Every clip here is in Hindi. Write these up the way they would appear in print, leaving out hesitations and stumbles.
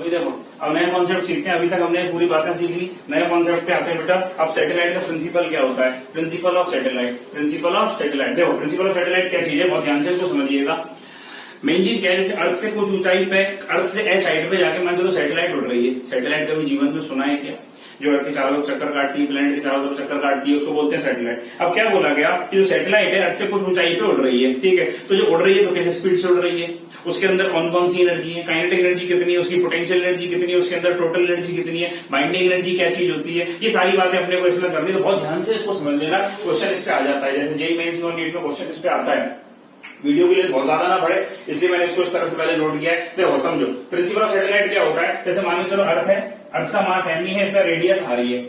अभी देखो अब नया कॉन्सेप्ट सीखते हैं। अभी तक हमने पूरी बातें सीख ली, नए कॉन्सेप्ट पे आते हैं बेटा। अब सैटेलाइट का प्रिंसिपल क्या होता है? Principle of satellite, principle of satellite. देखो प्रिंसिपल ऑफ सैटेलाइट क्या चीज है, बहुत ध्यान से इसको समझिएगा। मेन चीज क्या है, जैसे अर्थ से कुछ ऊंचाई पे, अर्थ से एच हाइट पे जाके मान चलो सैटेलाइट उड़ रही है। सैटेलाइट कभी जीवन में सुना है क्या? जो अर्थ के चारों तरफ चक्कर काटती है, प्लैनेट के चारों तरफ चक्कर काटती है, उसको बोलते हैं सैटेलाइट। अब क्या बोला गया कि जो सैटेलाइट है अर्थ से कुछ ऊंचाई पे उड़ रही है, ठीक है। तो जो उड़ रही है तो कैसे स्पीड से उड़ रही है, उसके अंदर कौन कौन सी एनर्जी है, काइनेटिक एनर्जी कितनी है, उसकी पोटेंशियल एनर्जी कितनी है, उसके अंदर टोटल एनर्जी कितनी है, बाइंडिंग एनर्जी क्या चीज होती है, ये सारी बातें अपने को इसमें करनी। तो बहुत ध्यान से इसको समझ लेना, क्वेश्चन इस पे आ जाता है। जैसे जेईई मेंस और नीट में क्वेश्चन इस पे आता है। वीडियो के लिए बहुत ज्यादा ना पड़े, इसलिए मैंने इसको इस तरह से पहले नोट किया है। देखो समझो प्रिंसिपल ऑफ सैटेलाइट क्या होता है। जैसे मान लो चलो अर्थ है, अर्थ का मास एम है, इसका रेडियस आर है।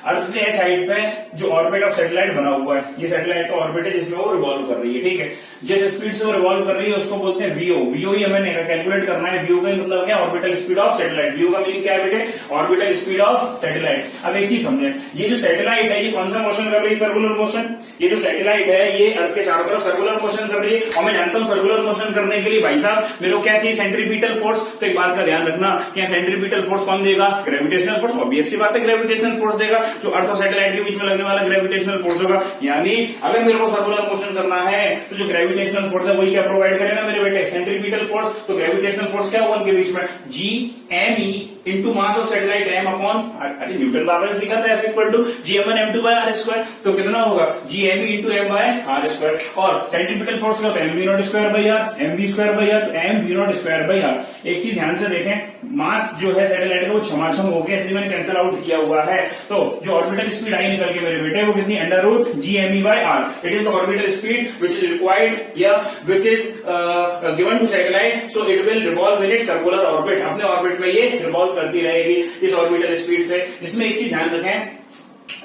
अर्थ से एच हाइट पे जो ऑर्बिट ऑफ सैटेलाइट बना हुआ है, ये सैटेलाइट का ऑर्बिट है जिसमें वो रिवॉल्व कर रही है, ठीक है। जिस स्पीड से वो रिवॉल्व कर रही है उसको बोलते हैं वीओ। वीओ ही हमें कैलकुलेट करना है। वीओ का मतलब क्या? Orbital speed of satellite. VO का मीनिंग क्या है बेटे? Orbital speed of satellite. अब एक चीज समझे, ये जो सैटेलाइट है ये कौन सा मोशन कर रही है? Circular motion. ये जो सैटेलाइट है ये अर्थ के चारों तरफ सर्कुलर मोशन कर रही है। और मैं जानता हूं सर्कुलर मोशन करने के लिए भाई साहब मेरे को क्या चाहिए? Centripetal force. तो एक बात का ध्यान रखना कि सेंट्रीपिटल फोर्स कौन देगा? Gravitational force. ऑब्वियस सी बात है ग्रेविटेशनल फोर्स देगा, जो अर्थ और सैटेलाइट के बीच में लगने वाला ग्रेविटेशनल फोर्स होगा। यानी अगर मेरे को सर्कुलर मोशन करना है तो जो ग्रेविटेशनल फोर्स है वही क्या प्रोवाइड करेगा मेरे बेटे? Centripetal force. तो ग्रेविटेशनल फोर्स क्या होगा उनके बीच में? G M E into mass of satellite M upon, अरे न्यूटन का आपने सीखा था, F equal to GM1 M2 by R square. तो कितना होगा? GME into M by R square. और सेंट्रीपिटल फोर्स क्या होता है? MV0 square by R, MV square by R, MV0 square by R. एक चीज ध्यान से देखें, मास जो है सैटेलाइट का वो छमाछम हो गया, इसलिए मैंने कैंसिल आउट किया हुआ है। तो जो ऑर्बिटल स्पीड आई निकल के मेरे बेटे वो कितनी? Under root GME by R. It is the orbital speed which is required या which is given to satellite, so it will revolve in it circular orbit. अपने ऑर्बिट में ये रिवॉल्व करती रहेगी इस ऑर्बिटल स्पीड से। जिसमें एक चीज ध्यान रखें,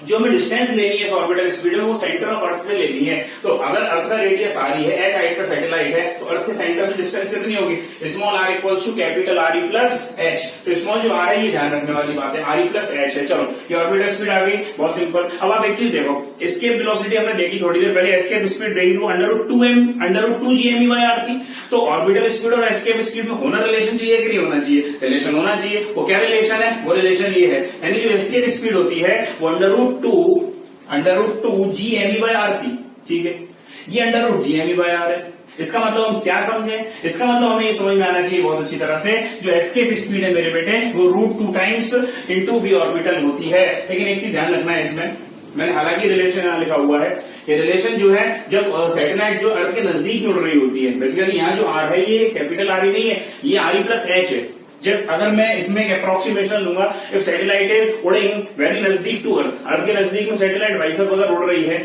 जो हमें डिस्टेंस लेनी है इस ऑर्बिटल स्पीड में वो सेंटर ऑफ अर्थ से लेनी है। तो अगर अर्थ का रेडियस आ रही है, एच हाइट पर सैटेलाइट है, तो अर्थ के सेंटर से डिस्टेंस कितनी होगी? Small R equals to capital R E plus H. तो स्मॉल जो आर है ये ध्यान रखने वाली बात है, आर ई प्लस एच है। चलो ये ऑर्बिटल स्पीड आ गई, बहुत सिंपल। अब आप एक चीज देखो, एस्केप वेलोसिटी हमने देखी थोड़ी देर पहले, एस्केप स्पीड देखी वो under root 2 GME by R थी। तो ऑर्बिटल स्पीड और एस्केप स्पीड में होना रिलेशन चाहिए कि नहीं होना चाहिए? रिलेशन होना चाहिए। वो क्या रिलेशन है? वो रिलेशन ये है, यानी जो एस्केप स्पीड होती है वो under root two GME by R थी, ठीक है। ये under root GME by R है। इसका मतलब हम क्या समझे? इसका मतलब हमें ये समझ में आना चाहिए बहुत अच्छी तरह से, जो एस्केप स्पीड है मेरे बेटे वो √2 टाइम्स इंटू वी ऑर्बिटल होती है। लेकिन एक चीज ध्यान रखना है इसमें, मैंने हालांकि रिलेशन यहां लिखा हुआ है, ये रिलेशन जो है जब सैटेलाइट जो अर्थ के नजदीक उड़ रही होती है, बेसिकली यहाँ जो आर है ये कैपिटल आर ही नहीं है, ये आर ई प्लस एच है। जब अगर मैं इसमें एक अप्रोक्सीमेशन लूंगा, इफ सैटेलाइट इज उड़िंग वेरी नजदीक टू अर्थ, अर्थ के नजदीक में सैटेलाइट वैसे अगर उड़ रही है,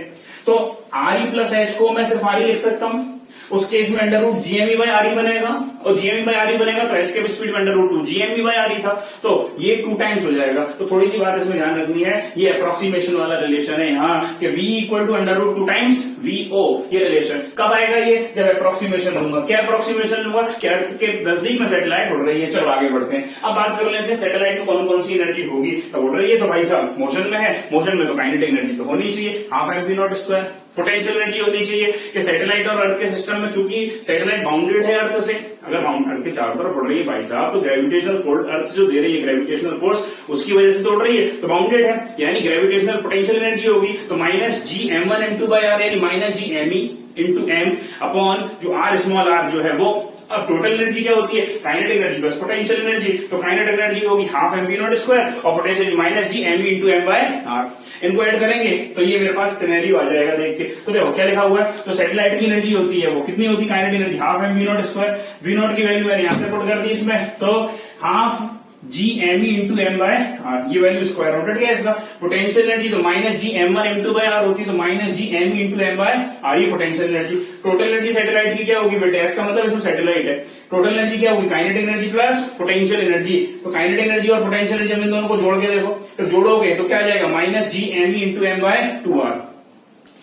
तो आर ई प्लस एच को मैं सिर्फ आर ही लिख सकता हूं। उस केस में under root GME by R E बनेगा, और GME बाय आर ई बनेगा तो एस्केप स्पीड में under root 2 GME by R E था, तो ये 2 टाइम्स हो जाएगा। तो थोड़ी सी बात इसमें ध्यान रखनी है, ये अप्रोक्सीमेशन वाला रिलेशन है यहाँ कि V equal to under root 2 times VO। ये रिलेशन कब आएगा? ये जब अप्रोक्सीमेशन लूंगा। क्या अप्रोक्सीमेशन लूंगा? कि अर्थ के नजदीक में सैटेलाइट उड़ रही है। चलो आगे बढ़ते हैं, अब बात कर लेते हैं सैटेलाइट में कौन कौन सी एनर्जी होगी। तो उड़ रही है तो भाई साहब मोशन में है, मोशन में तो काइनेटिक एनर्जी तो होनी चाहिए, half MV0 square. Potential energy होनी चाहिए कि सैटेलाइट और अर्थ के सिस्टम में चूंकि सैटेलाइट बाउंडेड है अर्थ से, अगर अर्थ के चारों तरफ उड़ रही है भाई साहब, तो ग्रेविटेशनल फोर्स अर्थ जो दे रही है ग्रेविटेशनल फोर्स उसकी वजह से तो उड़ रही है, तो बाउंडेड है, यानी ग्रेविटेशनल पोटेंशियल एनर्जी होगी। तो minus GM1 M2 by R, यानी minus GME into M upon जो आर स्मॉल आर जो है वो। अब टोटल एनर्जी क्या होती है? Kinetic energy plus potential energy. तो काइनेटिक एनर्जी होगी हाफ MV0 स्क्वायर और potential minus GME into M by R. इनको ऐड करेंगे तो ये मेरे पास सिनेरियो आ जाएगा देख के। तो देखो क्या लिखा हुआ है, तो सैटेलाइट की एनर्जी होती है वो कितनी होती है? Kinetic energy half MV0 square. V0 की वैल्यू मैंने यहां से पुट कर दी इसमें, तो half GME into M by R, ये वैल्यू स्क्वायर रूटेड गया इसका। पोटेंशियल एनर्जी तो minus GM1 M2 by R होती है, तो minus GME into M by R ये potential energy. Total energy satellite की क्या होगी बेटे? इसका मतलब इसमें सैटेलाइट है, टोटल एनर्जी क्या होगी? Kinetic energy plus potential energy. तो काइनेटिक एनर्जी और पोटेंशियल एनर्जी हम इन दोनों को जोड़ के देखो, तो जोड़ोगे तो क्या आ जाएगा? Minus GME into M by 2R।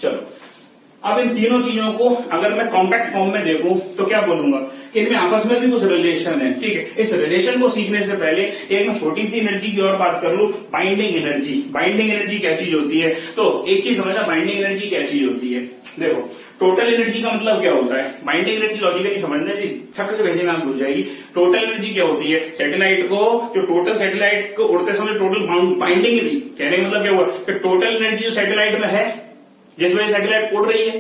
चलो अब इन तीनों चीजों को अगर मैं कॉम्पैक्ट फॉर्म में देखूं तो क्या बोलूंगा कि इनमें आपस में भी कुछ रिलेशन है, ठीक है। इस रिलेशन को सीखने से पहले एक मैं छोटी सी एनर्जी की और बात कर लूं, बाइंडिंग एनर्जी। बाइंडिंग एनर्जी क्या चीज होती है? तो एक चीज समझना, बाइंडिंग एनर्जी क्या चीज होती है। देखो टोटल एनर्जी का मतलब क्या होता है? बाइंडिंग एनर्जी लॉजिकली समझना जी, ठक से भेजने में आप भूल जाएगी। टोटल एनर्जी क्या होती है? सैटेलाइट को, जो टोटल सैटेलाइट को उड़ते समय टोटल बाइंडिंग एनर्जी, कहने का मतलब क्या हुआ कि टोटल एनर्जी जो सैटेलाइट में है जिस वजह सैटेलाइट उड़ रही है।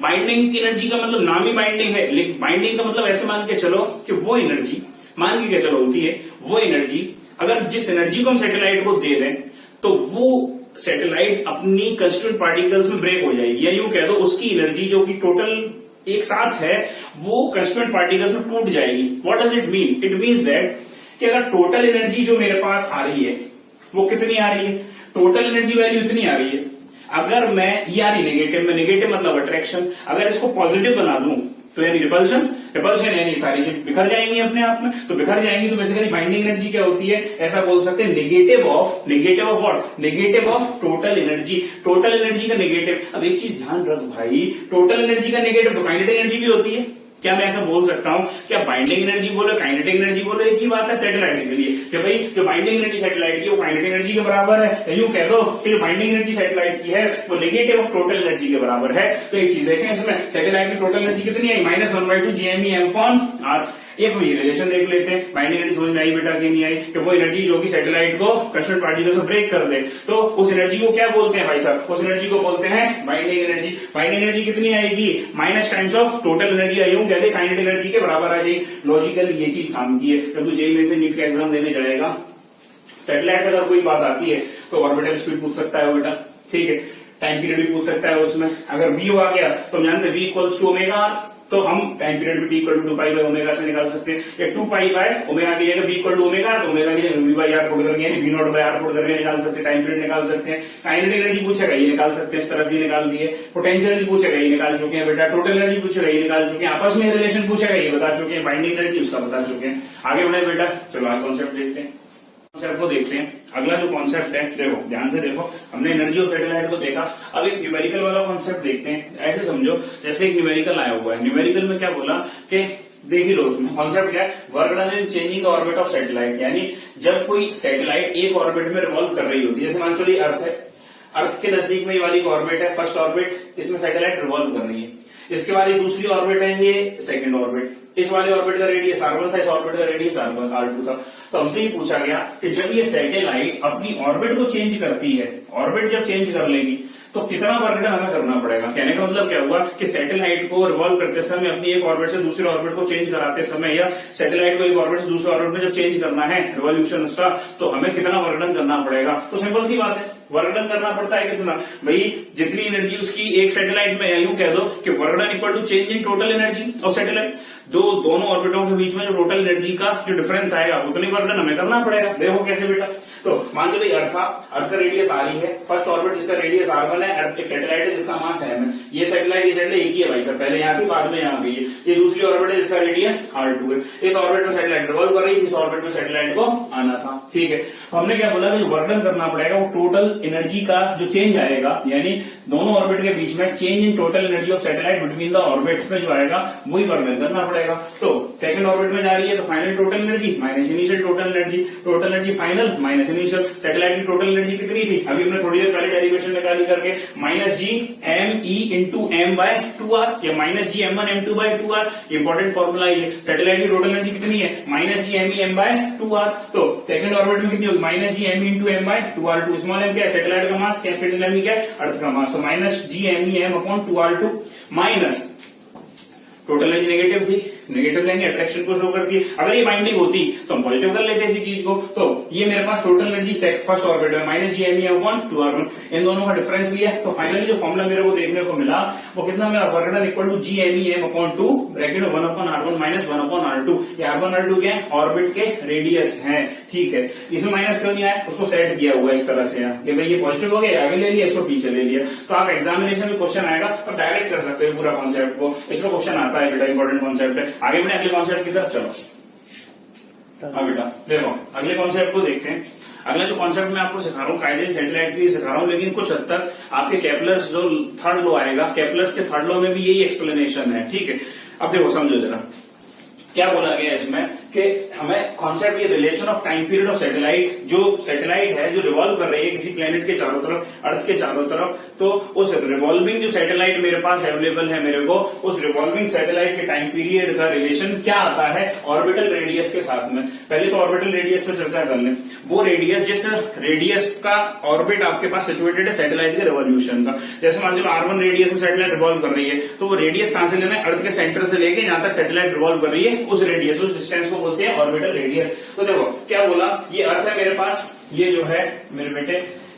बाइंडिंग एनर्जी का मतलब नाम ही बाइंडिंग है, लेकिन बाइंडिंग का मतलब ऐसे मान के चलो कि वो एनर्जी, मान के चलो होती है वो एनर्जी, अगर जिस एनर्जी को हम सैटेलाइट को दे दें तो वो सैटेलाइट अपनी कंस्टिट्यूएंट पार्टिकल्स में ब्रेक हो जाएगी, या यूं कह दो उसकी एनर्जी जो कि टोटल एक साथ है वो कंस्टिट्यूएंट पार्टिकल्स में टूट जाएगी। What does it mean? It means that कि अगर टोटल एनर्जी जो मेरे पास आ रही है वो कितनी आ रही है? टोटल एनर्जी वैल्यू इतनी आ रही है। अगर मैं ये आ रही नेगेटिव में, नेगेटिव मतलब अट्रैक्शन, अगर इसको पॉजिटिव बना दूं तो यानी रिपल्शन, रिपल्शन यानी सारी चीज बिखर जाएंगी अपने आप में। तो बिखर जाएंगी तो बेसिकली बाइंडिंग एनर्जी क्या होती है? ऐसा बोल सकते हैं negative of what? Negative of total energy. Total energy का नेगेटिव। अब एक चीज ध्यान रख भाई, टोटल एनर्जी का नेगेटिव तो काइनेटिक एनर्जी भी होती है। क्या मैं ऐसा बोल सकता हूं क्या बाइंडिंग एनर्जी बोलो काइनेटिक एनर्जी बोलो एक ही बात है सैटेलाइट के लिए? कि भाई जो बाइंडिंग एनर्जी सैटेलाइट की वो काइनेटिक एनर्जी के बराबर है। यूं कह दो कि जो बाइंडिंग एनर्जी सैटेलाइट की है वो नेगेटिव ऑफ टोटल एनर्जी के बराबर है। तो एक चीज देखें इसमें, सैटेलाइट की टोटल एनर्जी कितनी आई? -1/2 GME/m/r। एक ये रिलेशन देख लेते हैं, बाइंडिंग एनर्जी समझ में आई बेटा की नहीं आई? कि वो एनर्जी जो कि सैटेलाइट को कंस्टिट्यूएंट पार्टिकल्स में ब्रेक कर दे, तो उस एनर्जी को क्या बोलते हैं भाई साहब? उस एनर्जी को बोलते हैं बाइंडिंग एनर्जी। बाइंडिंग एनर्जी कितनी आएगी? Minus times of total energy I, यूं कहते काइनेटिक एनर्जी के बराबर आ जाएगी। लॉजिकली ये चीज काम की है। जब तू जेई में से नीट का एग्जाम देने जाएगा, सैटेलाइट से अगर कोई बात आती है तो ऑर्बिटल स्पीड पूछ सकता है वो बेटा, ठीक है। टाइम पीरियड भी पूछ सकता है उसमें। अगर v आ गया तो हम जानते हैं v इक्वल्स टू ओमेगा, तो हम टाइम पीरियड भी t इक्वल टू 2π/ओमेगा से निकाल सकते हैं। या 2π/ओमेगा की जगह v इक्वल टू ओमेगा, तो ओमेगा की जगह v/r पुट करके यानी v0/r पुट करके निकाल सकते हैं। टाइम पीरियड निकाल सकते हैं। काइनेटिक एनर्जी पूछेगा ये निकाल सकते हैं, इस तरह से निकाल दिए। पोटेंशियल एनर्जी पूछेगा ये निकाल चुके हैं बेटा। टोटल एनर्जी पूछेगा ये निकाल चुके हैं। आपस में रिलेशन पूछेगा ये बता चुके हैं। बाइंडिंग एनर्जी उसका बता चुके हैं। आगे बढ़े बेटा, चलो आज कॉन्सेप्ट देखते हैं। कॉन्सेप्ट को देखते हैं। अगला जो कॉन्सेप्ट है, देखो ध्यान से देखो, हमने एनर्जी ऑफ सैटेलाइट को देखा। अब एक न्यूमेरिकल वाला कॉन्सेप्ट देखते हैं। ऐसे समझो जैसे एक न्यूमेरिकल आया हुआ है। न्यूमेरिकल में क्या बोला कि देख ही लो, उसमें कॉन्सेप्ट क्या है? Work done in changing the orbit of satellite. यानी जब कोई सैटेलाइट एक ऑर्बिट में रिवॉल्व कर रही होती है, जैसे मान चलो अर्थ है, अर्थ के नजदीक में ये वाली ऑर्बिट है, फर्स्ट ऑर्बिट, इसमें सैटेलाइट रिवॉल्व कर रही है। इसके बाद एक दूसरी ऑर्बिट है, ये सेकंड ऑर्बिट। इस वाले ऑर्बिट का रेडियस R1 था, इस ऑर्बिट का रेडियस R2 था। तो हमसे ये पूछा गया कि जब ये सैटेलाइट अपनी ऑर्बिट को चेंज करती है, ऑर्बिट जब चेंज कर लेगी तो कितना वर्क डन हमें करना पड़ेगा? कहने का मतलब क्या हुआ कि सैटेलाइट को रिवॉल्व करते समय अपनी एक ऑर्बिट से दूसरे ऑर्बिट को चेंज कराते समय, या सैटेलाइट को एक ऑर्बिट से दूसरे ऑर्बिट में जब चेंज करना है रिवॉल्यूशन उसका, तो हमें कितना वर्क डन करना पड़ेगा? तो सिंपल सी बात है, वर्क डन करना पड़ता है कितना भाई? जितनी एनर्जी उसकी एक सैटेलाइट में, यूं कह दो कि work done equal to change in total energy of satellite. दोनों ऑर्बिटों के बीच में जो टोटल एनर्जी का जो डिफरेंस आएगा उतनी वर्क डन हमें करना पड़ेगा। देखो कैसे बेटा, तो मान लो भाई अर्थ था, अर्थ का रेडियस R ही है, फर्स्ट ऑर्बिट जिसका रेडियस R1 है, अर्थ एक सैटेलाइट है जिसका मास है m। ये सैटेलाइट एक ही है भाई सर, पहले यहाँ थी बाद में यहाँ गई है। ये दूसरी ऑर्बिट है जिसका रेडियस R2 है। इस ऑर्बिट में सैटेलाइट रिवॉल्व कर रही थी, इस ऑर्बिट में सैटेलाइट को आना था, ठीक है। हमने क्या बोला कि जो वर्क डन करना पड़ेगा वो टोटल एनर्जी का जो चेंज आएगा, यानी दोनों ऑर्बिट के बीच में change in total energy of satellite between the orbits में जो आएगा वही वर्क डन करना पड़ेगा। तो सेकंड ऑर्बिट में जा रही है तो final total energy minus initial total energy, total energy final minus initial. Satellite की टोटल एनर्जी कितनी थी? अभी हमने थोड़ी देर पहले डेरिवेशन निकाली करके, -GME × m/2r या -GM1m2/2r। इंपॉर्टेंट फॉर्मूला ये। सैटेलाइट की टोटल एनर्जी कितनी है? -GME/m/2r। तो सेकंड ऑर्बिट में कितनी होगी? -GME × m/2r2। स्मॉल m क्या है? सैटेलाइट का मास। कैपिटल M क्या है? अर्थ का मास। तो -GMEm/2r2 minus total energy negative थी, नेगेटिव लेंगे, अट्रैक्शन को शो करती है। अगर ये बाइंडिंग होती तो हम पॉजिटिव कर लेते इसी चीज को। तो ये मेरे पास टोटल एनर्जी फर्स्ट ऑर्बिट में -GME/2r1, इन दोनों का डिफरेंस लिया। तो फाइनली जो फॉर्मूला मेरे को देखने को मिला वो कितना मिला? Work done equal to GMEm/2 bracket में 1/r1 माइनस 1/r2। ये R1 R2 क्या है? ऑर्बिट के रेडियस है, ठीक है। इसमें माइनस क्यों नहीं आया? उसको सेट किया हुआ इस तरह से कि भाई ये पॉजिटिव हो गया, आगे ले लिया, इसको पीछे ले लिया। तो आप एग्जामिनेशन में क्वेश्चन आएगा तो डायरेक्ट कर सकते हो पूरा कॉन्सेप्ट को। इसमें क्वेश्चन आता है बेटा, इंपॉर्टेंट कॉन्सेप्ट है। आगे बढ़े अगले कॉन्सेप्ट की तरफ, चलो। हाँ बेटा देखो अगले कॉन्सेप्ट को देखते हैं। अगला जो कॉन्सेप्ट मैं आपको सिखा रहा हूँ कायदे सैटेलाइट के लिए सिखा रहा हूँ, लेकिन कुछ हद तक आपके केपलर्स जो थर्ड लॉ आएगा, केपलर्स के थर्ड लॉ में भी यही एक्सप्लेनेशन है, ठीक है। अब देखो समझो जरा क्या बोला गया इसमें कि हमें कॉन्सेप्ट ये relation of time period of satellite, जो सैटेलाइट है जो रिवॉल्व कर रही है किसी प्लेनेट के चारों तरफ, अर्थ के चारों तरफ, तो उस रिवॉल्विंग जो सैटेलाइट मेरे पास अवेलेबल है मेरे को, उस रिवॉल्विंग सैटेलाइट के टाइम पीरियड का रिलेशन क्या आता है ऑर्बिटल रेडियस के साथ में। पहले तो ऑर्बिटल रेडियस पर चर्चा कर लें। वो रेडियस, जिस रेडियस का ऑर्बिट आपके पास सिचुएटेड है सैटेलाइट के रिवॉल्यूशन का, जैसे मान लो R1 रेडियस में सैटेलाइट रिवॉल्व कर रही है, तो वो रेडियस कहां से लेना है, अर्थ के सेंटर से लेके जहां तक सैटेलाइट रिवॉल्व कर रही है उस रेडियस, उस डिस्टेंस को बोलते हैं ऑर्बिटल रेडियस। तो देखो क्या बोला, ये अर्थ है मेरे पास, ये जो है मेरे बेटे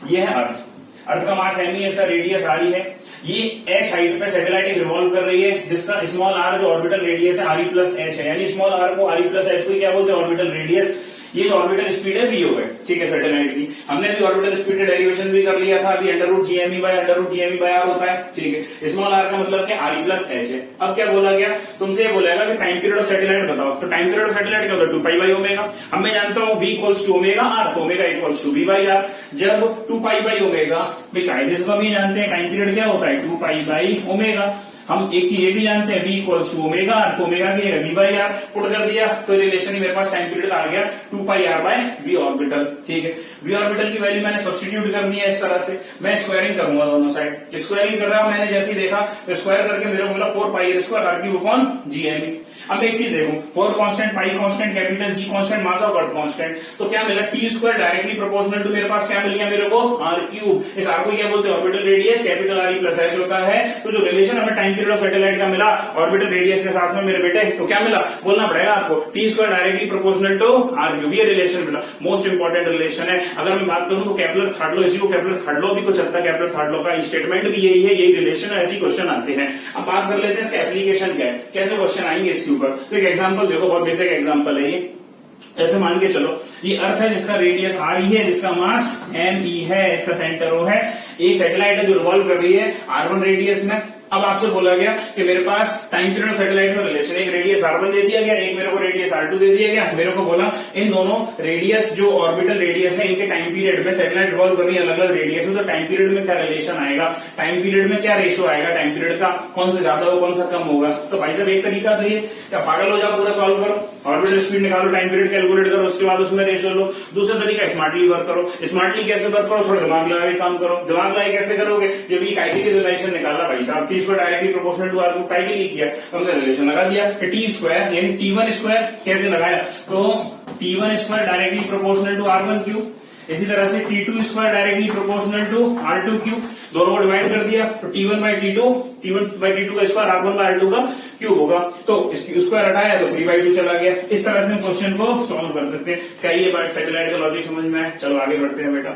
ये है अर्थ, अर्थ का मास m है, इसका रेडियस r है, ये h हाइट पे सैटेलाइट एक रिवॉल्व कर रही है जिसका स्मॉल r जो ऑर्बिटल रेडियस है r प्लस h है, यानी स्मॉल r को r प्लस h को क्या बोलते हैं ऑर्बिटल रेडियस। ये जो ऑर्बिटल स्पीड है vo है, ठीक है, सैटेलाइट की। हमने भी ऑर्बिटल स्पीड का डेरिवेशन भी कर लिया था, अभी √gme/√gme/r होता है, ठीक है। स्मॉल r का मतलब क्या, r प्लस h है। अब क्या बोला गया, तुमसे ये बोला गया कि टाइम पीरियड ऑफ सैटेलाइट बताओ, तो टाइम पीरियड ऑफ सैटेलाइट क्या होता है 2π/ω। अब मैं जानता हूँ v equals to omega r, तो ओमेगा इक्वल्स टू v/r। जब 2π/ω, शायद इसको हम ये जानते हैं टाइम पीरियड क्या होता है 2π/ω। हम एक चीज ये भी जानते हैं v equals to omega r, तो ओमेगा की v/r पुट कर दिया, तो रिलेशन ही मेरे पास टाइम पीरियड आ गया 2πr/v ऑर्बिटल, ठीक है। v ऑर्बिटल की वैल्यू मैंने सब्स्टिट्यूट करनी है इस तरह से, मैं स्क्वायरिंग करूंगा दोनों साइड, स्क्वायरिंग कर रहा हूं, मैंने जैसे ही देखा तो स्क्वायर करके मेरे को मिला 4πr²r3/gme। अब एक चीज देखो, 4 constant, pi constant, capital G constant, mass of earth constant, तो क्या मिला t² डायरेक्टली प्रोपोर्शनल टू, मेरे पास क्या मिल गया मेरे को r³। इस r को क्या बोलते हैं orbital radius, capital R plus h होता है। तो जो रिलेशन हमें टाइम पीरियड ऑफ सैटेलाइट का मिला ऑर्बिटल रेडियस के साथ में मेरे बेटे, तो क्या मिला बोलना पड़ेगा आपको, t² directly proportional to r³, ये रिलेशन मिला। मोस्ट इंपॉर्टेंट रिलेशन है। अगर मैं बात करूं तो केपलर थर्ड लॉ, इसी को केपलर थर्ड लॉ भी कुछ चलता है, केपलर थर्ड लॉ का स्टेटमेंट भी यही है, यही रिलेशन है, ऐसी क्वेश्चन आते हैं। अब बात कर लेते हैं इसका एप्लीकेशन क्या है, कैसे क्वेश्चन आएंगे इसके ऊपर। तो एक एग्जांपल देखो, बहुत बेसिक एग्जांपल है ये। ऐसे मान के चलो ये अर्थ है जिसका रेडियस r है, जिसका मास m है, इसका सेंटर O है, एक सैटेलाइट है जो रिवॉल्व कर रही है R1 रेडियस में। अब आपसे बोला गया कि मेरे पास टाइम पीरियड ऑफ सैटेलाइट में रिलेशन, एक रेडियस R1 दे दिया गया, एक मेरे को रेडियस R2 दे दिया गया। मेरे को बोला इन दोनों रेडियस जो ऑर्बिटल रेडियस है इनके टाइम पीरियड में, सैटेलाइट रिवॉल्व कर रही है अलग अलग रेडियस में, तो टाइम पीरियड में क्या रिलेशन आएगा, टाइम पीरियड में क्या रेशियो आएगा, टाइम पीरियड का कौन सा ज्यादा हो कौन सा कम होगा। तो भाई साहब एक तरीका तो ये, क्या पागल हो जाओ, पूरा सॉल्व करो, ऑर्बिटल स्पीड निकालो, टाइम पीरियड कैलकुलेट करो, उसके बाद उसमें रेशियो लो। दूसरा तरीका स्मार्टली वर्क करो। स्मार्टली कैसे वर्क करो, थोड़ा दिमाग लगा के काम करो। दिमाग लगा कैसे करोगे, जब ये काइकी की रिलेशन निकाला भाई साहब, t² directly proportional to r काई के लिए किया, तो हमने रिलेशन लगा दिया t² यानी t1² कैसे लगाया, तो t1² directly proportional to r1³। इसी तरह से t2² directly proportional to r2³, दोनों को डिवाइड कर दिया, तो t1/t2 का स्क्वायर r1/r2 का क्यूब होगा। तो इसकी स्क्वायर हटाया तो 3/2 चला गया। इस तरह से हम क्वेश्चन को सॉल्व कर सकते हैं। क्या ये बात सैटेलाइट का लॉजिक समझ में आए? चलो आगे बढ़ते हैं बेटा।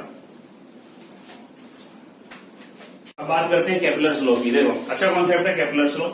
अब बात करते हैं केपलर्स लॉ की। देखो अच्छा कॉन्सेप्ट है केपलर्स लॉ।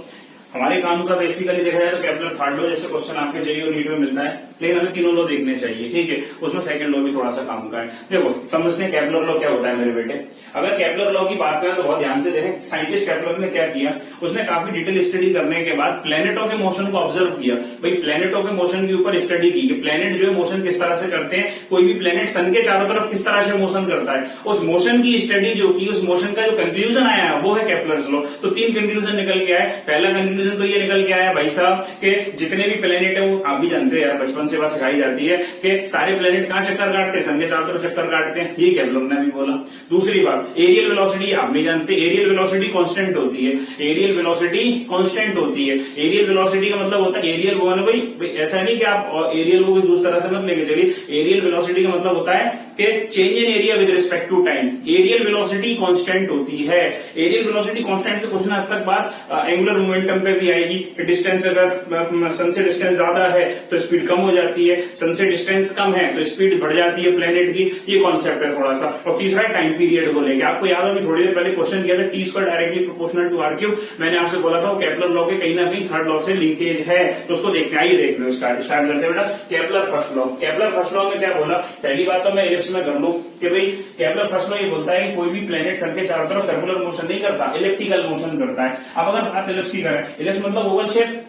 हमारे काम का बेसिकली देखा जाए तो केपलर थर्ड लॉ जैसे क्वेश्चन आपके जेईई और नीट में मिलता है, लेकिन हमें तीनों लॉ देखने चाहिए, ठीक है। उसमें सेकंड लॉ भी थोड़ा सा काम का है। देखो समझते हैं केपलर लॉ क्या होता है मेरे बेटे। अगर केपलर लॉ की बात करें तो बहुत ध्यान से देखें, साइंटिस्ट केपलर ने क्या किया, उसने काफी डिटेल स्टडी करने के बाद प्लेनेटों के मोशन को ऑब्जर्व किया। भाई प्लेनेटों के मोशन के ऊपर स्टडी की कि प्लेनेट जो है मोशन किस तरह से करते हैं, कोई भी प्लेनेट सन के चारों तरफ किस तरह से मोशन करता है, उस मोशन की स्टडी जो की, उस मोशन का जो कंक्लूजन आया वो है केपलर्स लॉ। तो 3 कंक्लूजन निकल के आए। पहला कंक्लूजन तो ये निकल के आया भाई साहब कि जितने भी प्लेनेट है, वो आप भी जानते हैं यार, बचपन से बात सिखाई जाती है कि सारे प्लेनेट कहां चक्कर काटते हैं, सन के चारों तरफ चक्कर काटते हैं, ये केपलर ने भी बोला। दूसरी बात, एरियल वेलोसिटी आप नहीं जानते, एरियल वेलोसिटी कांस्टेंट होती है, एरियल वेलोसिटी कांस्टेंट होती है। एरियल वेलोसिटी का मतलब होता है एरियल वो है भाई, ऐसा नहीं कि आप एरियल को दूसरी तरह से मत लेके चलिए। एरियल वेलोसिटी का मतलब होता है कि change in area with respect to time. Areal velocity constant होती है। एरियल वेलोसिटी कांस्टेंट से कुछ ना तक बात एंगुलर मोमेंटम पे भी आएगी कि डिस्टेंस अगर सन से डिस्टेंस ज्यादा है तो स्पीड कम हो जाती है, सन से डिस्टेंस कम है तो स्पीड बढ़ जाती है प्लेनेट की। ये कॉन्सेप्ट है थोड़ा सा। और तीसरा टाइम पीरियड को लेकर, आपको याद होगी थोड़ी देर पहले क्वेश्चन किया था t² directly proportional to r³। मैंने आपसे बोला था वो केपलर लॉ के कहीं ना कहीं थर्ड लॉ से लिंकेज है, तो उसको देखते हैं। आइए देख लो, स्टार्ट करते हैं बेटा। Kepler first law. Kepler first law में क्या बोला, पहली बात तो मैं इलिप्स में कर लूं कि भाई केपलर फर्स्ट लॉ ये बोलता है कि कोई भी प्लेनेट सन के चारों तरफ सर्कुलर मोशन नहीं करता, इलेप्टिकल मोशन करता है। अब अगर बात इलिप्स की करें, इलिप्स मतलब ओवल शेप,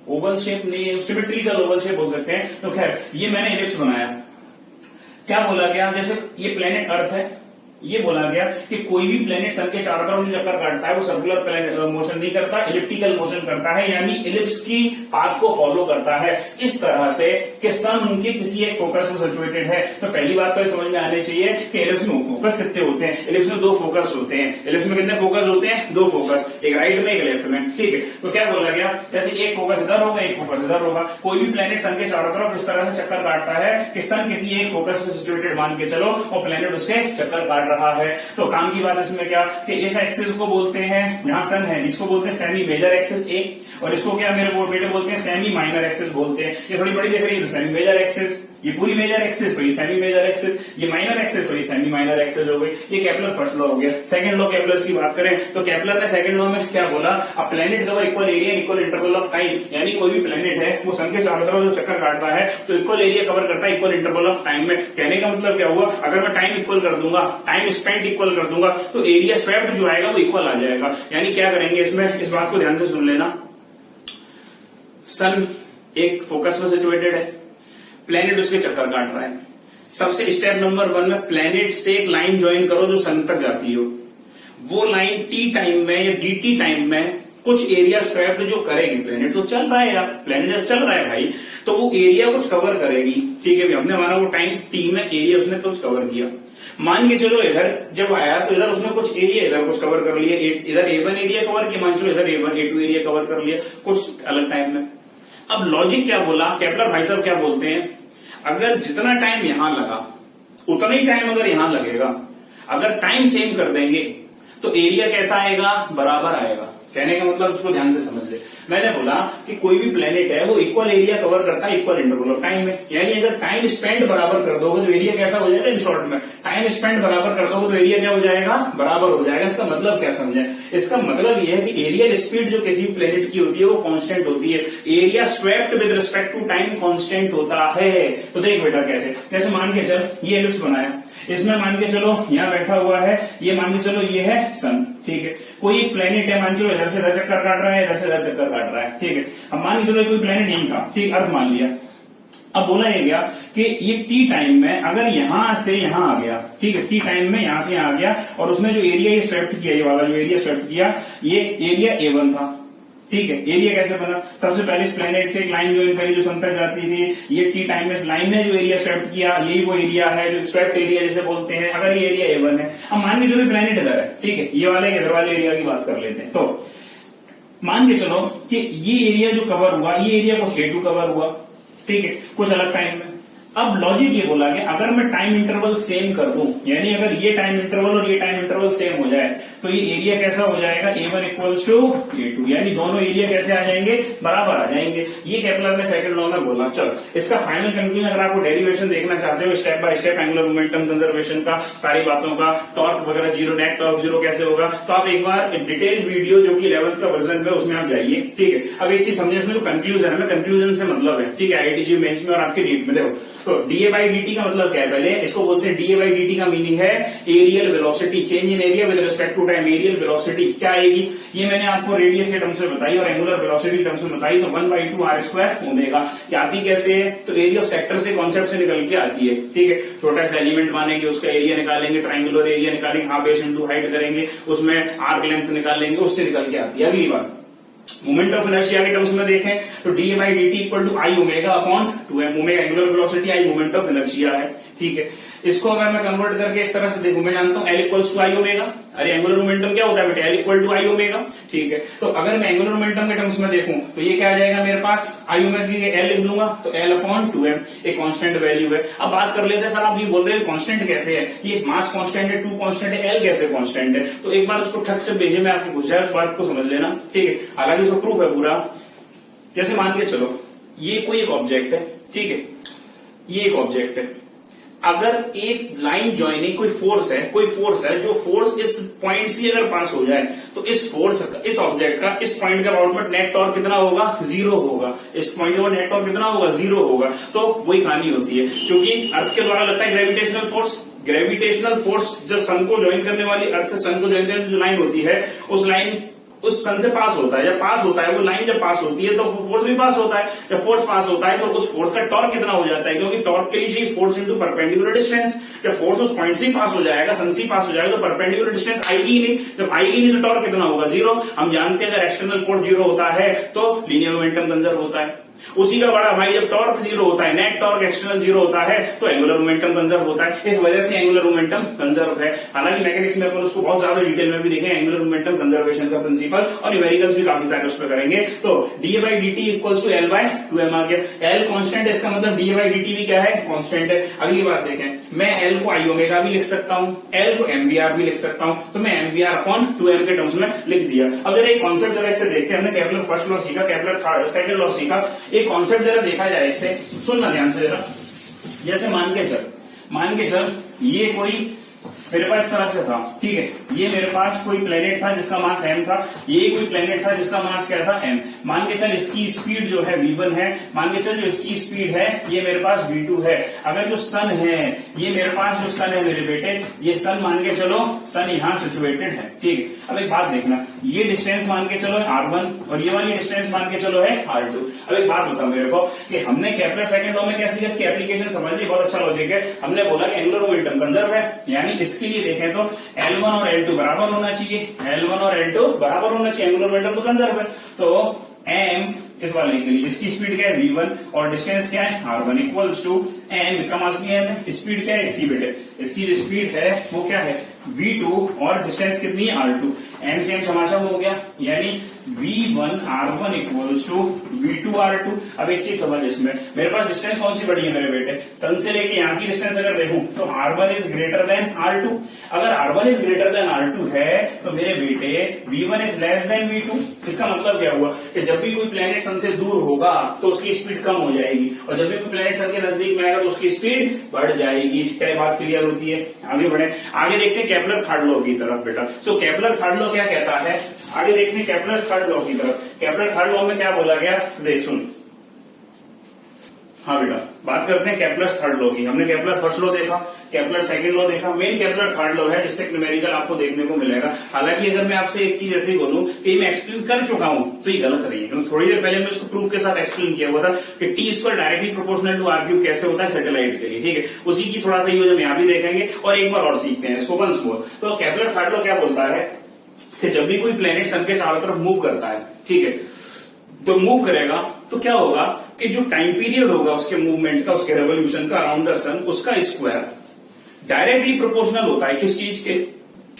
ओवल शेप नहीं, सिमेट्रिकल ओवल शेप बोल सकते हैं। तो खैर ये मैंने इलिप्स बनाया। क्या बोला गया, जैसे ये प्लेनेट अर्थ है, ये बोला गया कि कोई भी प्लेनेट सन के चारों तरफ जो चक्कर काटता है वो सर्कुलर मोशन नहीं करता, इलिप्टिकल मोशन करता है, यानी इलिप्स की पाथ को फॉलो करता है इस तरह से कि सन उनके किसी एक फोकस में सिचुएटेड है। तो पहली बात तो समझ में आनी चाहिए कि इलिप्स में फोकस कितने होते हैं। इलिप्स में 2 फोकस होते हैं। इलिप्स में कितने फोकस होते हैं? 2 फोकस, एक राइट में एक लेफ्ट में। ठीक है, तो क्या बोला गया, जैसे एक फोकस इधर होगा, एक फोकस इधर होगा। कोई भी प्लेनेट सन के चारों तरफ इस तरह से चक्कर काटता है कि सन किसी एक फोकस में सिचुएटेड मान के चलो और प्लेनेट उसके चक्कर काट रहा है। तो काम की बात इसमें क्या कि इस एक्सिस को बोलते हैं, यहां सन है, इसको बोलते हैं सेमी मेजर एक्सिस ए, और इसको क्या मेरे बेटे बोलते हैं सेमी माइनर एक्सिस बोलते हैं। ये थोड़ी बड़ी दिख रही है तो सेमी मेजर एक्सिस, ये पूरी मेजर एक्सिस तो ये सेमी मेजर एक्सिस, ये माइनर एक्सिस तो ये सेमी माइनर एक्सिस हो गई। ये केपलर फर्स्ट लॉ हो गया। सेकंड लॉ केपलर की बात करें तो केपलर ने सेकंड लॉ में क्या बोला, अ planet cover equal area equal interval of time, यानी कोई भी प्लेनेट है वो सन के चारों तरफ जो चक्कर काटता है तो इक्वल एरिया कवर करता है इक्वल इंटरवल ऑफ टाइम में। कहने का मतलब क्या हुआ, अगर मैं टाइम इक्वल कर दूंगा, टाइम स्पेंट इक्वल कर दूंगा तो एरिया स्वेप्ट जो आएगा वो इक्वल आ जाएगा। यानी क्या करेंगे इसमें, इस बात को ध्यान से सुन लेना, सन एक फोकस में सिचुएटेड है, प्लेनेट उसके चक्कर काट रहा है। सबसे स्टेप नंबर 1 में प्लेनेट से एक लाइन ज्वाइन करो जो सन तक जाती हो। वो लाइन टी टाइम में या dt टाइम में कुछ एरिया स्वेप्ट जो करेगी, प्लेनेट तो चल रहा है यार, प्लेनेट जब चल रहा है भाई तो वो एरिया कुछ कवर करेगी। ठीक है, हमने माना वो टाइम टी में एरिया उसने कुछ कवर किया। मान के चलो इधर जब आया तो इधर उसने कुछ एरिया इधर कुछ कवर कर लिया, इधर A1 एरिया कवर किया, मान चलो इधर A1 A2 एरिया कवर कर लिया कुछ अलग टाइम में। अब लॉजिक क्या बोला, केपलर भाई साहब क्या बोलते हैं, अगर जितना टाइम यहां लगा उतना ही टाइम अगर यहां लगेगा, अगर टाइम सेम कर देंगे तो एरिया कैसा आएगा, बराबर आएगा। कहने का मतलब उसको ध्यान से समझ ले। मैंने बोला कि कोई भी प्लेनेट है वो इक्वल एरिया कवर करता है इक्वल इंटरवल ऑफ टाइम में, यानी अगर टाइम स्पेंड बराबर कर दोगे तो एरिया कैसा हो जाएगा, इन शॉर्ट में टाइम स्पेंड बराबर कर दोगे तो एरिया क्या हो जाएगा, बराबर हो जाएगा। इसका मतलब क्या समझे, इसका मतलब यह है कि एरियल स्पीड जो किसी प्लेनेट की होती है वो कांस्टेंट होती है, area swept with respect to time constant होता है। तो देख बेटा कैसे, जैसे मान के चल ये एलिप्स बनाया, इसमें मान के चलो यहाँ बैठा हुआ है, ये मान के चलो ये है सन। ठीक है, कोई एक प्लेनेट है, मान चलो इधर से इधर चक्कर काट रहा है, इधर से इधर चक्कर काट रहा है। ठीक है, अब मान के चलो कोई प्लेनेट नहीं था, ठीक, अर्थ मान लिया। अब बोला ये गया कि ये टी टाइम में अगर यहां से यहां आ गया, ठीक है, टी टाइम में यहां से यहां आ गया और उसने जो एरिया ये स्वेप्ट किया, ये वाला जो एरिया स्वेप्ट किया, ये एरिया A1 था। ठीक है, एरिया कैसे बना, सबसे पहले इस प्लेनेट से एक लाइन ज्वाइन करी जो सन तक जाती थी, ये टी टाइम में इस लाइन ने जो एरिया स्वेप्ट किया, यही वो एरिया है जो स्वेप्ट एरिया जैसे बोलते हैं। अगर ये एरिया A1 है, अब मान के चलो प्लेनेट इधर है, ठीक है, ये वाले इधर वाले एरिया की बात कर लेते हैं। तो मान के चलो कि ये एरिया जो कवर हुआ, ये एरिया को A2 कवर हुआ, ठीक है, कुछ अलग टाइम में। अब लॉजिक ये बोला कि अगर मैं टाइम इंटरवल सेम कर दूं, यानी अगर ये टाइम इंटरवल और ये टाइम इंटरवल सेम हो जाए तो ये एरिया कैसा हो जाएगा, A1 इक्वल्स टू A2, यानी दोनों एरिया कैसे आ जाएंगे, बराबर आ जाएंगे। ये केपलर ने सेकंड लॉ में बोला। चलो इसका फाइनल कंक्लूजन, अगर आपको डेरिवेशन देखना चाहते हो step by step angular momentum conservation का, सारी बातों का, टॉर्क वगैरह जीरो, नेट टॉर्क जीरो कैसे होगा, तो आप एक बार डिटेल वीडियो जो कि 11th का वर्जन है उसमें आप जाइए। ठीक है, अब एक चीज समझे, इसमें जो कंक्लूजन है, कंक्लूजन से मतलब है, ठीक है, आईआईटी मेंस में और आपके नीट में। देखो तो डीए बाई डी का मतलब क्या है, पहले इसको बोलते हैं डीए बाई डी का मीनिंग है areal velocity, change in area with respect to time. Areal velocity क्या आएगी, ये मैंने आपको रेडियस के टर्म्स में बताई और एंगुलर वेलोसिटी टर्म्स में बताई। तो 1/2 r² ओमेगा, ये आती कैसे है, तो एरिया ऑफ सेक्टर से कॉन्सेप्ट से निकल के आती है। ठीक है, छोटा सा एलिमेंट मानेंगे, उसका एरिया निकालेंगे, ट्राइंगुलर एरिया निकालेंगे, हाफ बेस इंटू हाइट करेंगे, उसमें आर्क लेंथ निकालेंगे, उससे निकल के आती है। अगली बात मोमेंट ऑफ इनर्शिया के टर्म्स में देखें तो D by D T equal to I omega upon 2m। Omega angular velocity, I moment of inertia है। ठीक है, इसको अगर मैं कन्वर्ट करके इस तरह से देखूं, मैं जानता हूं L equals to I omega. अरे एंगुलर मोमेंटम क्या होता है बेटा, L equal to I omega. ठीक है, तो अगर मैं एंगुलर मोमेंटम के टर्म्स में देखूं तो ये क्या आ जाएगा मेरे पास, आई ओमेगा की L लिख दूंगा तो L अपॉन 2m, एक कांस्टेंट वैल्यू है। अब बात कर लेते हैं, सर आप ये बोल रहे हैं कांस्टेंट कैसे है, ये मास कांस्टेंट है, 2 कांस्टेंट है, L कैसे कांस्टेंट है। तो एक बार उसको ठक से भेजे, मैं आपको पूछा है, उस बात को समझ लेना। ठीक है, हालांकि उसको प्रूफ है पूरा। जैसे मान के चलो ये कोई एक ऑब्जेक्ट है, ठीक है, ये एक ऑब्जेक्ट है, अगर एक लाइन ज्वाइनिंग कोई फोर्स है जो फोर्स इस पॉइंट से अगर पास हो जाए तो इस फोर्स का, इस ऑब्जेक्ट का, इस पॉइंट का अबाउट में नेट टॉर्क कितना होगा, 0 होगा। इस पॉइंट का नेट टॉर्क कितना होगा, 0 होगा। तो वही कहानी होती है, क्योंकि अर्थ के द्वारा लगता है ग्रेविटेशनल फोर्स। ग्रेविटेशनल फोर्स जब सन को ज्वाइन करने वाली, अर्थ से सन को ज्वाइन करने जो लाइन होती है, उस लाइन उस सन से पास होता है, जब पास होता है वो लाइन जब पास होती है तो फोर्स भी पास होता है, जब फोर्स पास होता है तो उस फोर्स का टॉर्क कितना हो जाता है, क्योंकि टॉर्क के लिए चाहिए फोर्स इंटू परपेंडिकुलर डिस्टेंस। जब फोर्स उस पॉइंट से पास हो जाएगा, सन से पास हो जाएगा, तो परपेंडिकुलर डिस्टेंस आएगी ही नहीं, जब आएगी नहीं तो टॉर्क कितना होगा, 0। हम जानते हैं अगर एक्सटर्नल फोर्स 0 होता है तो लीनियर मोमेंटम कंजर्व होता है। उसी का बड़ा भाई जब टॉर्क 0 होता है, नेट टॉर्क एक्सटर्नल 0 होता है तो एंगुलर मोमेंटम कंजर्व होता है। इस वजह से एंगुलर मोमेंटम कंजर्व है। हालांकि मैकेनिक्स में अपन उसको बहुत ज्यादा डिटेल में भी देखें, एंगुलर मोमेंटम कंजर्वेशन का प्रिंसिपल, और न्यूमेरिकल्स भी काफी सारे उस पर करेंगे। तो dA/dt इक्वल्स टू L/2m आ गया। L कांस्टेंट है, इसका मतलब dA/dt भी क्या है, कांस्टेंट है। अगली बात देखें, मैं L को I भी लिख सकता हूं, L को MVR भी लिख सकता हूं, तो मैं MVR/2m के टर्म्स में लिख दिया। अब जरा एक कॉन्सेप्ट जरा इससे देखते हैं। हमने केपलर फर्स्ट लॉ सीखा, केपलर सेकंड लॉ सीखा, एक कॉन्सेप्ट जरा देखा जाए इससे, सुनना ध्यान से जरा। जैसे मान के चल ये कोई मेरे पास इस तरह से था, ठीक है, ये मेरे पास कोई प्लेनेट था जिसका मास m था, ये कोई प्लेनेट था जिसका मास क्या था m। मान के चल इसकी स्पीड जो है v1 है, मान के चल जो इसकी स्पीड है ये मेरे पास v2 है। अगर जो सन है, ये मेरे पास जो सन है मेरे बेटे, ये सन मान के चलो, सन यहां सिचुएटेड है, ठीक है। अब एक बात देखना, ये डिस्टेंस मान के चलो r1 और ये वाली डिस्टेंस मान के चलो है r2। अब एक बात बताओ मेरे को कि हमने केपलर सेकंड लॉ में क्या सीखा, इसकी एप्लीकेशन समझ ली, बहुत अच्छा लॉजिक है। हमने बोला कि एंगुलर मोमेंटम कंजर्व है, यानी इसके लिए देखें तो L1 और L2 बराबर होना चाहिए, L1 और L2 बराबर होना चाहिए, एंगुलर मोमेंटम तो कंजर्व है। तो m इस वाले के लिए इसकी स्पीड क्या है v1 और डिस्टेंस क्या है r1 इक्वल्स टू m, इसका मास भी m है, स्पीड क्या है इसकी बेटे, इसकी जो स्पीड है वो क्या है v2 और डिस्टेंस कितनी है r2, m से m समाशम हो गया, यानी v1 r1 equals to v2 r2। अब एक चीज समझ, इसमें मेरे पास डिस्टेंस कौन सी बड़ी है मेरे बेटे, सन से लेके यहाँ की डिस्टेंस अगर देखूं तो r1 is greater than r2। अगर r1 is greater than r2 है तो मेरे बेटे v1 is less than v2। इसका मतलब क्या हुआ कि जब भी कोई प्लेनेट सन से दूर होगा तो उसकी स्पीड कम हो जाएगी, और जब भी कोई प्लेनेट सन के नजदीक में आएगा तो उसकी स्पीड बढ़ जाएगी। क्या बात क्लियर होती है? आगे बढ़े, आगे देखते हैं केपलर थर्ड लॉ की तरफ बेटा। सो केपलर थर्ड लॉ क्या कहता है, आगे देखते हैं केपलर थर्ड लॉ की तरफ। केपलर थर्ड लॉ में क्या बोला गया, देख सुन। हाँ बेटा, बात करते हैं केपलर थर्ड लॉ की। हमने केपलर फर्स्ट लॉ देखा, केपलर सेकंड लॉ देखा, मेन केपलर थर्ड लॉ है जिससे न्यूमेरिकल आपको देखने को मिलेगा। हालांकि अगर मैं आपसे एक चीज ऐसी बोलूं कि मैं एक्सप्लेन कर चुका हूं तो ये गलत रही है, क्योंकि थोड़ी देर पहले मैं इसको प्रूफ के साथ एक्सप्लेन किया हुआ था कि t² directly proportional to r³ कैसे होता है सैटेलाइट के लिए, ठीक है। उसी की थोड़ा सा यूज हम यहाँ भी देखेंगे और एक बार और सीखते हैं इसको वंस मोर। तो केपलर थर्ड लॉ क्या बोलता है कि जब भी कोई प्लेनेट सन के चारों तरफ मूव करता है, ठीक है, तो मूव करेगा तो क्या होगा कि जो टाइम पीरियड होगा उसके मूवमेंट का, उसके रेवोल्यूशन का अराउंड द सन, उसका स्क्वायर डायरेक्टली प्रोपोर्शनल होता है किस चीज के,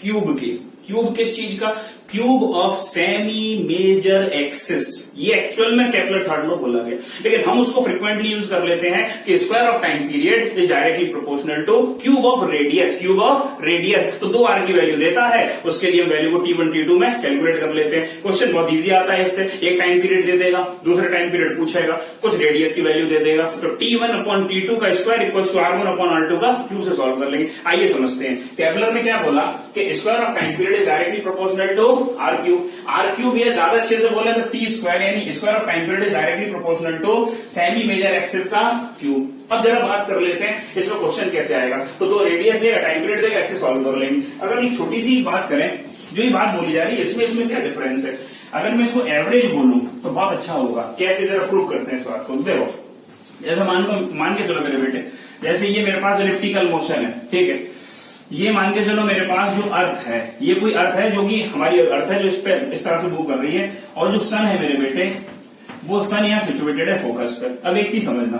क्यूब के। क्यूब किस चीज का, cube of semi major axis. ये एक्चुअल में केपलर थर्ड लॉ बोला गया, लेकिन हम उसको फ्रिक्वेंटली यूज कर लेते हैं कि square of time period is directly proportional two cube of radius. Cube of radius तो 2r की वैल्यू देता है, उसके लिए हम वैल्यू को t1 t2 में कैलकुलेट कर लेते हैं। क्वेश्चन बहुत इजी आता है इससे, एक टाइम पीरियड दे देगा, दूसरा टाइम पीरियड पूछेगा, कुछ रेडियस की वैल्यू दे देगा, तो t1/t2 का स्क्वायर इक्वल्स टू r1/r2 का क्यूब से सॉल्व कर लेंगे। आइए समझते हैं केपलर ने क्या बोला कि square of time period is directly proportional to r³ ये ज्यादा अच्छे से बोले तो t², यानी square of time period is directly proportional to semi major axis का क्यूब। अब जरा बात कर लेते हैं इसमें क्वेश्चन कैसे आएगा। तो दो रेडियस देगा, टाइम पीरियड देगा, ऐसे सॉल्व कर लेंगे। अगर एक छोटी सी बात करें, जो ये बात बोली जा रही है इसमें क्या डिफरेंस है, अगर मैं इसको एवरेज बोलूं तो बहुत अच्छा होगा। कैसे, जरा प्रूव करते हैं इस बात को। देखो, जैसे मान के चलो मेरे बेटे, जैसे ये मेरे पास इलिप्टिकल मोशन है, ठीक है, ये मान के चलो मेरे पास जो अर्थ है, ये कोई अर्थ है जो कि हमारी अर्थ है जो इस पे इस तरह से मूव कर रही है, और जो सन है मेरे बेटे, वो सन यहाँ सिचुएटेड है फोकस पर। अब एक चीज समझना,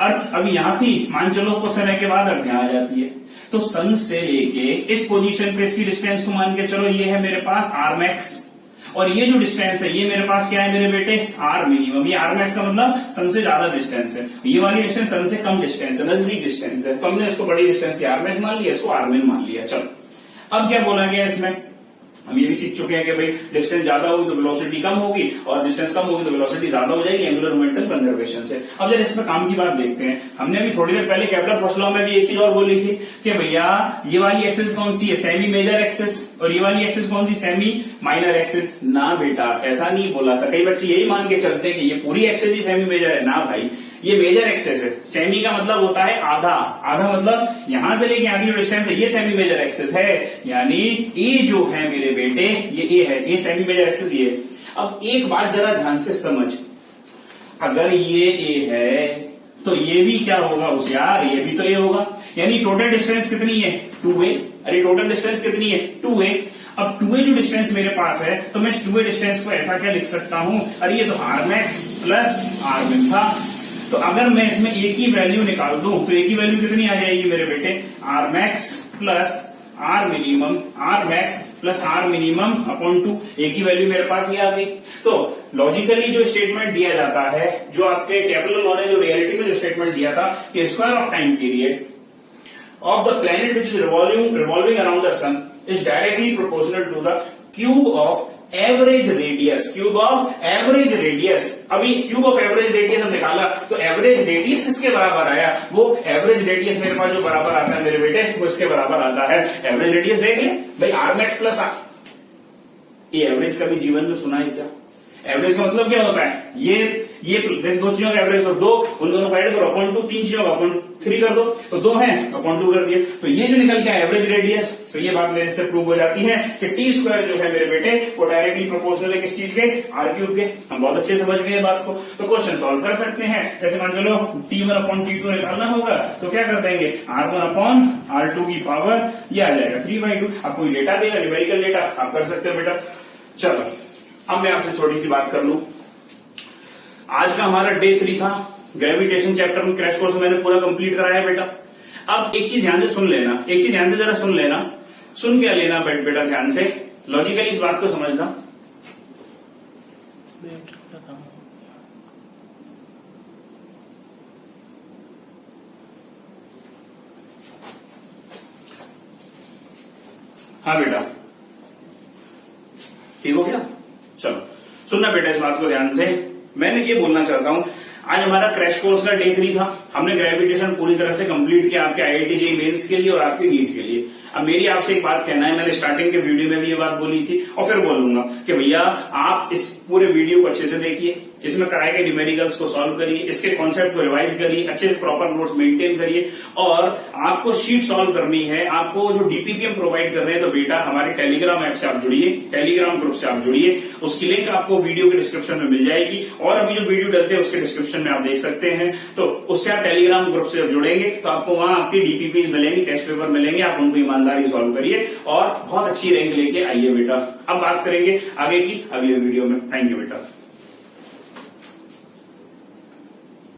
अर्थ अभी यहां थी, मान चलो कुछ समय के बाद अर्थ यहाँ आ जाती है, तो सन से लेके इस पोजीशन पे इसकी डिस्टेंस को मान के चलो ये है मेरे पास r max, और ये जो डिस्टेंस है ये मेरे पास क्या है मेरे बेटे, r minimum। ये r max का मतलब सन से ज्यादा डिस्टेंस है, ये वाली डिस्टेंस सन से कम डिस्टेंस है, नजदीक डिस्टेंस है, तो हमने इसको बड़ी डिस्टेंस की r max मान लिया, इसको r min मान लिया। चलो अब क्या बोला गया इसमें, हम ये भी सीख चुके हैं कि भाई डिस्टेंस ज्यादा होगी तो वेलोसिटी कम होगी, और डिस्टेंस कम होगी तो वेलोसिटी ज्यादा हो जाएगी एंगुलर मोमेंटम कंजर्वेशन से। अब जरा इसमें काम की बात देखते हैं। हमने अभी थोड़ी देर पहले केपलर फर्स्ट लॉ में भी एक चीज और बोली थी कि भैया ये वाली एक्सिस कौन सी है, सेमी मेजर एक्सिस, और ये वाली एक्सिस कौन सी, सेमी माइनर एक्सिस। ना बेटा, ऐसा नहीं बोला था। कई बच्चे यही मान के चलते हैं कि ये पूरी एक्सिस ही सेमी मेजर है। ना भाई, ये मेजर एक्सेस है। सेमी का मतलब होता है आधा, आधा मतलब यहां से लेके आगे जो डिस्टेंस है ये सेमी मेजर एक्सेस है, यानी ए जो है मेरे बेटे ये ए है, ये सेमी मेजर एक्सेस ये है। अब एक बात जरा ध्यान से समझ, अगर ये ए है तो ये भी क्या होगा होशियार, ये भी तो ए होगा, यानी टोटल डिस्टेंस कितनी है 2a। अरे टोटल डिस्टेंस कितनी है 2a। अब 2a जो डिस्टेंस मेरे पास है तो मैं 2a डिस्टेंस को ऐसा क्या लिख सकता हूं, अरे ये तो r max plus r min था, तो अगर मैं इसमें a की वैल्यू निकाल दूं तो a की वैल्यू कितनी आ जाएगी मेरे बेटे, r max plus r minimum, r max plus r minimum upon 2, a की वैल्यू मेरे पास ये आ गई। तो लॉजिकली जो स्टेटमेंट दिया जाता है, जो आपके कैपिटल लॉ ने जो रियलिटी में जो स्टेटमेंट दिया था कि square of time period of the planet which is revolving around the sun is directly proportional to the cube of average radius, cube of average radius। अभी cube of average radius हम निकाला तो average radius किसके बराबर आया, वो average radius मेरे पास जो बराबर आता है मेरे बेटे वो इसके बराबर आता है, average radius देख ले भाई r max प्लस r। ये एवरेज कभी जीवन में सुना है क्या, एवरेज का मतलब क्या होता है, ये दो चीजों का एवरेज कर दो, उन दोनों का ऐड करो अपॉन 2, तीन चीजों का अपॉन 3 कर दो, तो 2 है अपॉन 2 कर दिए, तो ये जो निकल गया एवरेज रेडियस। तो ये बात मेरे से प्रूव हो जाती है कि टी स्क्वायर जो है मेरे बेटे वो डायरेक्टली प्रोपोर्शनल है किस चीज के, आर क्यूब के। हम बहुत अच्छे समझ गए बात को, तो क्वेश्चन सॉल्व कर सकते हैं। जैसे मान चलो T1 अपॉन T2 निकालना होगा तो क्या कर देंगे, R1 अपॉन R2 की पावर ये आ जाएगा 3/2। अब कोई डेटा देगा, न्यूमेरिकल डेटा आप कर सकते हो बेटा। चलो अब मैं आपसे थोड़ी सी बात कर लूं, आज का हमारा डे 3 था, ग्रेविटेशन चैप्टर में क्रैश कोर्स मैंने पूरा कंप्लीट कराया बेटा। अब एक चीज ध्यान से सुन लेना, एक चीज ध्यान से जरा सुन लेना, सुन क्या लेना बेटा ध्यान से, लॉजिकली इस बात को समझना। हाँ बेटा ठीक हो गया, चलो सुनना बेटा इस बात को ध्यान से। मैंने ये बोलना चाहता हूं, आज हमारा क्रैश कोर्स का डे 3 था, हमने ग्रेविटेशन पूरी तरह से कंप्लीट किया आपके IIT JEE मेंस के लिए और आपके नीट के लिए। अब मेरी आपसे एक बात कहना है, मैंने स्टार्टिंग के वीडियो में भी ये बात बोली थी और फिर बोलूंगा कि भैया आप इस पूरे वीडियो को अच्छे से देखिए, इसमें कराए गए न्यूमेरिकल्स को सॉल्व करिए, इसके कॉन्सेप्ट को रिवाइज करिए, अच्छे से प्रॉपर नोट्स मेंटेन करिए, और आपको शीट सॉल्व करनी है, आपको जो DPPM प्रोवाइड कर रहे हैं तो बेटा हमारे टेलीग्राम ऐप से आप जुड़िए, टेलीग्राम ग्रुप से आप जुड़िए, उसकी लिंक आपको वीडियो के डिस्क्रिप्शन में मिल जाएगी, और अभी जो वीडियो डलते हैं उसके डिस्क्रिप्शन में आप देख सकते हैं। तो उससे आप टेलीग्राम ग्रुप से जुड़ेंगे तो आपको वहां आपकी DPPs मिलेंगी, टेस्ट पेपर मिलेंगे, आप उनको ईमानदारी सॉल्व करिए और बहुत अच्छी रैंक लेके आइए बेटा। अब बात करेंगे आगे की अगले वीडियो में। थैंक यू बेटा।